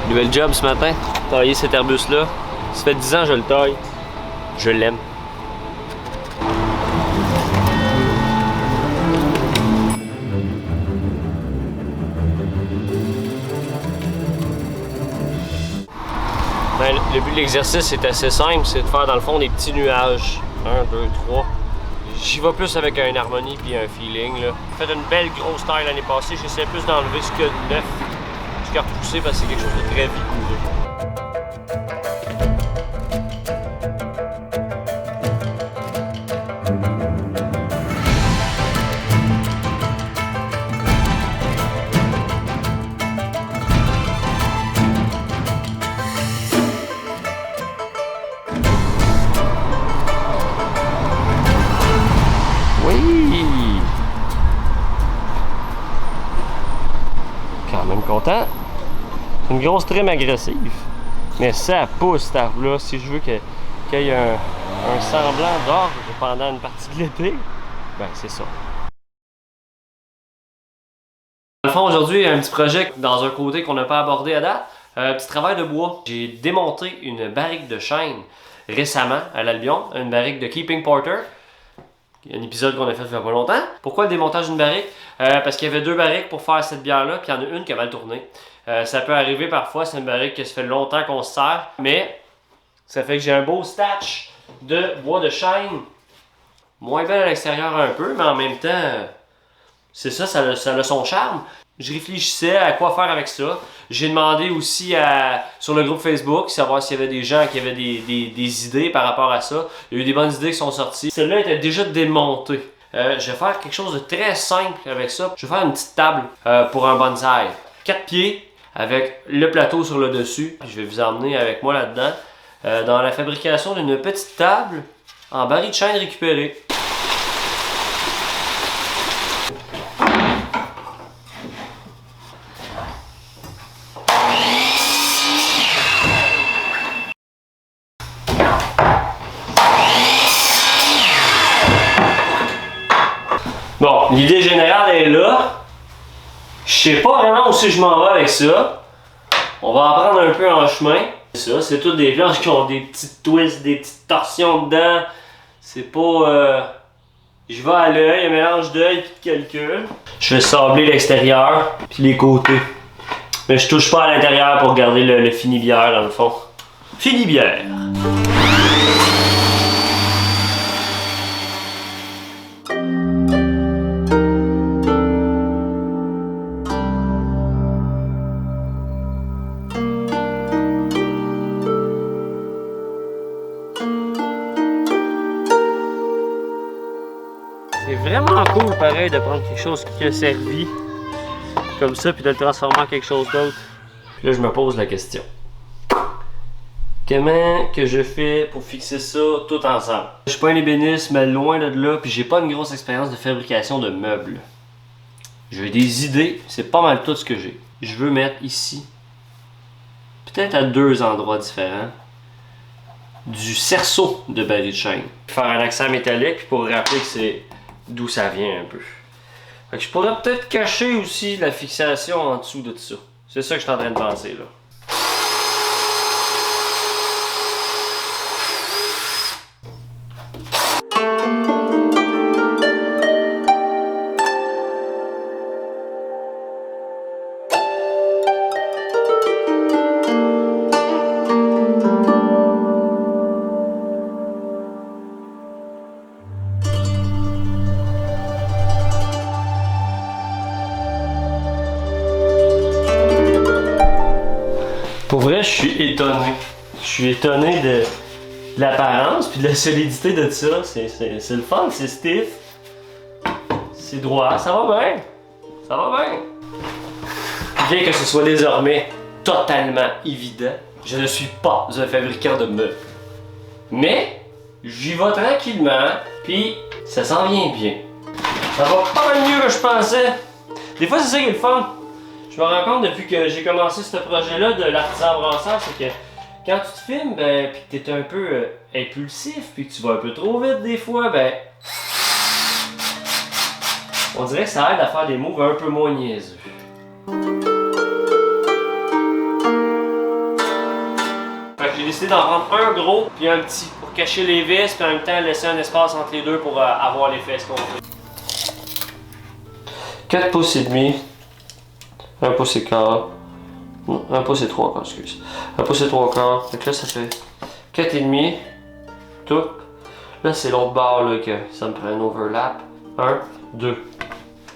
Nouvelle job ce matin, tailler cet Airbus-là. Ça fait 10 ans que je le taille. Je l'aime. Ben, le but de l'exercice est assez simple, c'est de faire dans le fond des petits nuages. 1, 2, 3. J'y vais plus avec une harmonie puis un feeling. J'ai fait une belle grosse taille l'année passée, j'essaie plus d'enlever ce qu'il y a de neuf. Ce qui a repoussé parce que c'est quelque chose de très vigoureux. Quand même content. C'est une grosse trim agressive. Mais ça pousse cette arbre-là. Si je veux qu'il y ait un semblant d'ordre pendant une partie de l'été, ben c'est ça. Dans le fond, aujourd'hui, il y a un petit projet dans un côté qu'on n'a pas abordé à date. Petit travail de bois. J'ai démonté une barrique de chêne récemment à l'Albion, une barrique de Keeping Porter. Un épisode qu'on a fait il y a pas longtemps. Pourquoi le démontage d'une barrique? Parce qu'il y avait 2 barriques pour faire cette bière-là, puis il y en a une qui a mal tourné. Ça peut arriver parfois, c'est une barrique que ça fait longtemps qu'on se sert, mais ça fait que j'ai un beau statch de bois de chêne. Moins belle à l'extérieur un peu, mais en même temps, c'est ça, ça a son charme. Je réfléchissais à quoi faire avec ça. J'ai demandé aussi sur le groupe Facebook, savoir s'il y avait des gens qui avaient des idées par rapport à ça. Il y a eu des bonnes idées qui sont sorties. Celle-là était déjà démontée. Je vais faire quelque chose de très simple avec ça. Je vais faire une petite table pour un bonsaï. 4 pieds avec le plateau sur le dessus. Je vais vous emmener avec moi là-dedans dans la fabrication d'une petite table en baril de chêne récupéré. Bon, l'idée générale est là. Je sais pas vraiment où je m'en vais avec ça. On va apprendre un peu en chemin. Ça, c'est toutes des planches qui ont des petites twists, des petites torsions dedans. C'est pas... Je vais à l'œil, un mélange d'œil et de calcul. Je vais sabler l'extérieur puis les côtés. Mais je touche pas à l'intérieur pour garder le fini-bière dans le fond. Fini-bière. C'est vraiment cool pareil de prendre quelque chose qui a servi comme ça puis de le transformer en quelque chose d'autre. Là je me pose la question. Comment que je fais pour fixer ça tout ensemble? Je suis pas un ébéniste, mais loin de là, puis j'ai pas une grosse expérience de fabrication de meubles. J'ai des idées, c'est pas mal tout ce que j'ai. Je veux mettre ici, peut-être à 2 endroits différents, du cerceau de baril de chêne. Faire un accent métallique puis pour rappeler que c'est d'où ça vient un peu. Fait que je pourrais peut-être cacher aussi la fixation en dessous de ça. C'est ça que je suis en train de penser là. Pour vrai, je suis étonné. Je suis étonné de l'apparence puis de la solidité de ça. C'est le fun, c'est stiff. C'est droit, ça va bien. Ça va bien. Bien que ce soit désormais totalement évident, je ne suis pas un fabricant de meubles. Mais, j'y vais tranquillement, puis ça s'en vient bien. Ça va pas mal mieux que je pensais. Des fois, c'est ça qui est le fun. Je me rends compte depuis que j'ai commencé ce projet-là de l'artisan brasseur, c'est que quand tu te filmes, ben, pis que t'es un peu impulsif, puis que tu vas un peu trop vite des fois, ben, on dirait que ça aide à faire des moves un peu moins niaiseux. décidé d'en prendre un gros puis un petit pour cacher les vis, puis en même temps laisser un espace entre les deux pour avoir l'effet escompté. 4 pouces et demi. 1 pouce et quart. Non, 1 pouce et 3 quarts, excuse. 1 pouce et 3 quarts. Donc là, ça fait 4 et demi. Tout. Là, c'est l'autre barre là, que ça me prend un overlap. 1, 2.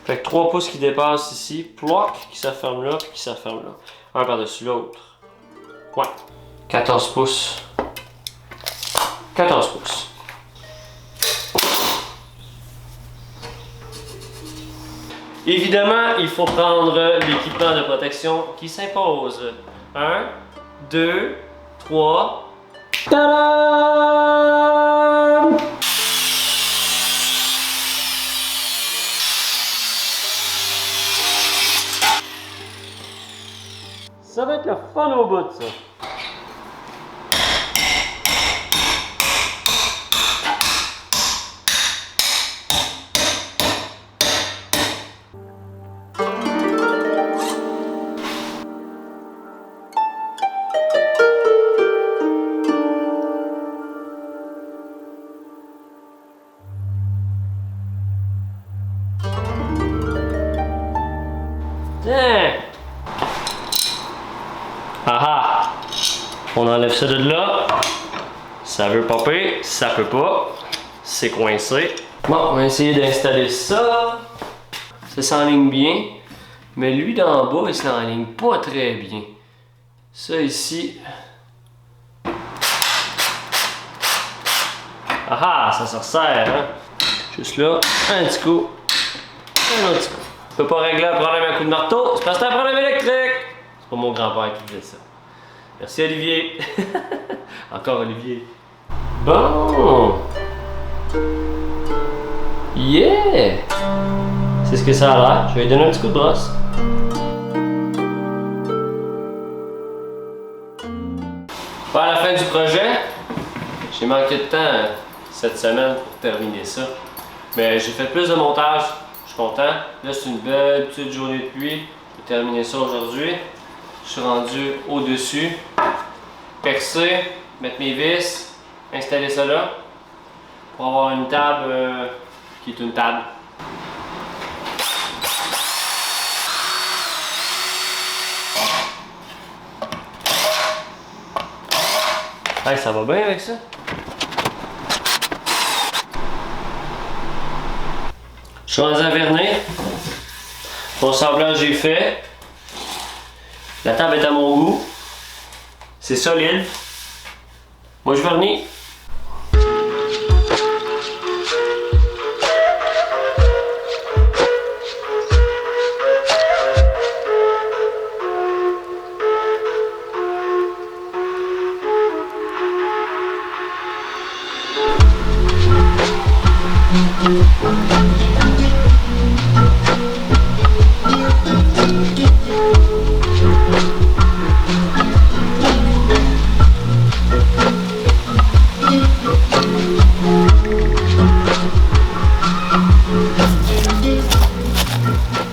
Fait que 3 pouces qui dépassent ici. Ploc, qui se referme là, puis qui se referme là. Un par-dessus l'autre. Ouais. 14 pouces. 14 pouces. Évidemment, il faut prendre l'équipement de protection qui s'impose. 1, 2, 3. Tadam! Ça va être le fun au bout, ça. Tiens! Ah! On enlève ça de là. Ça veut popper, ça peut pas. C'est coincé. Bon, on va essayer d'installer ça. Ça s'enligne bien. Mais lui d'en bas, il s'enligne pas très bien. Ça ici. Ah! Ça se resserre, hein? Juste là, un petit coup. Un autre petit coup. Je peux pas régler un problème à coup de marteau, c'est parce que c'est un problème électrique! C'est pas mon grand-père qui disait ça. Merci Olivier. Encore Olivier. Bon! Yeah! C'est ce que ça a l'air. Je vais lui donner un petit coup de brosse. Vers la fin du projet, j'ai manqué de temps cette semaine pour terminer ça. Mais j'ai fait plus de montage. Je suis content. Là, c'est une belle petite journée de pluie. J'ai terminé ça aujourd'hui. Je suis rendu au-dessus. Percer, mettre mes vis, installer ça là. Pour avoir une table qui est une table. Hey, ça va bien avec ça? Je suis rendu à vernis. Mon semblage est fait. La table est à mon goût. C'est solide. Moi je vernis.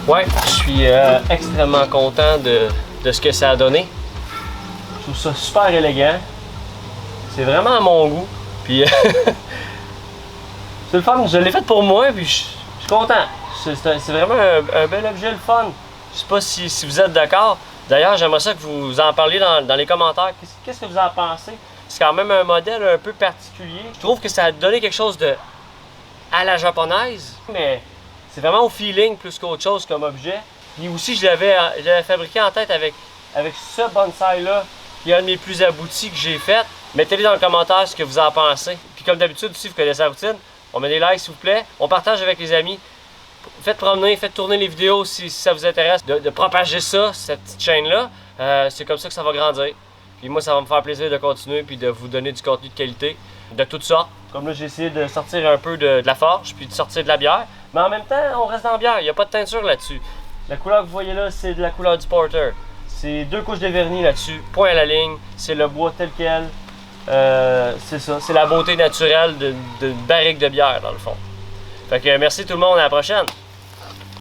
Ouais, je suis extrêmement content de ce que ça a donné. Je trouve ça super élégant. C'est vraiment à mon goût. Puis c'est le fun, je l'ai fait pour moi, puis je suis content. C'est vraiment un bel objet, le fun. Je sais pas si vous êtes d'accord. D'ailleurs, j'aimerais ça que vous en parliez dans les commentaires. Qu'est-ce que vous en pensez? C'est quand même un modèle un peu particulier. Je trouve que ça a donné quelque chose de à la japonaise, mais c'est vraiment au feeling plus qu'autre chose comme objet. Puis aussi, je l'avais fabriqué en tête avec ce bonsaï-là, qui est un de mes plus aboutis que j'ai fait. Mettez-les dans les commentaires ce que vous en pensez. Puis comme d'habitude, si vous connaissez la routine, on met des likes s'il vous plaît. On partage avec les amis. Faites promener, faites tourner les vidéos si ça vous intéresse de propager ça, cette petite chaîne-là. C'est comme ça que ça va grandir. Puis moi, ça va me faire plaisir de continuer puis de vous donner du contenu de qualité, de toutes sortes. Comme là, j'ai essayé de sortir un peu de la forge puis de sortir de la bière. Mais en même temps, on reste dans la bière. Il n'y a pas de teinture là-dessus. La couleur que vous voyez là, c'est de la couleur du porter. C'est 2 couches de vernis là-dessus, point à la ligne. C'est le bois tel quel. C'est ça. C'est la beauté naturelle d'une barrique de bière, dans le fond. Fait que merci tout le monde. À la prochaine.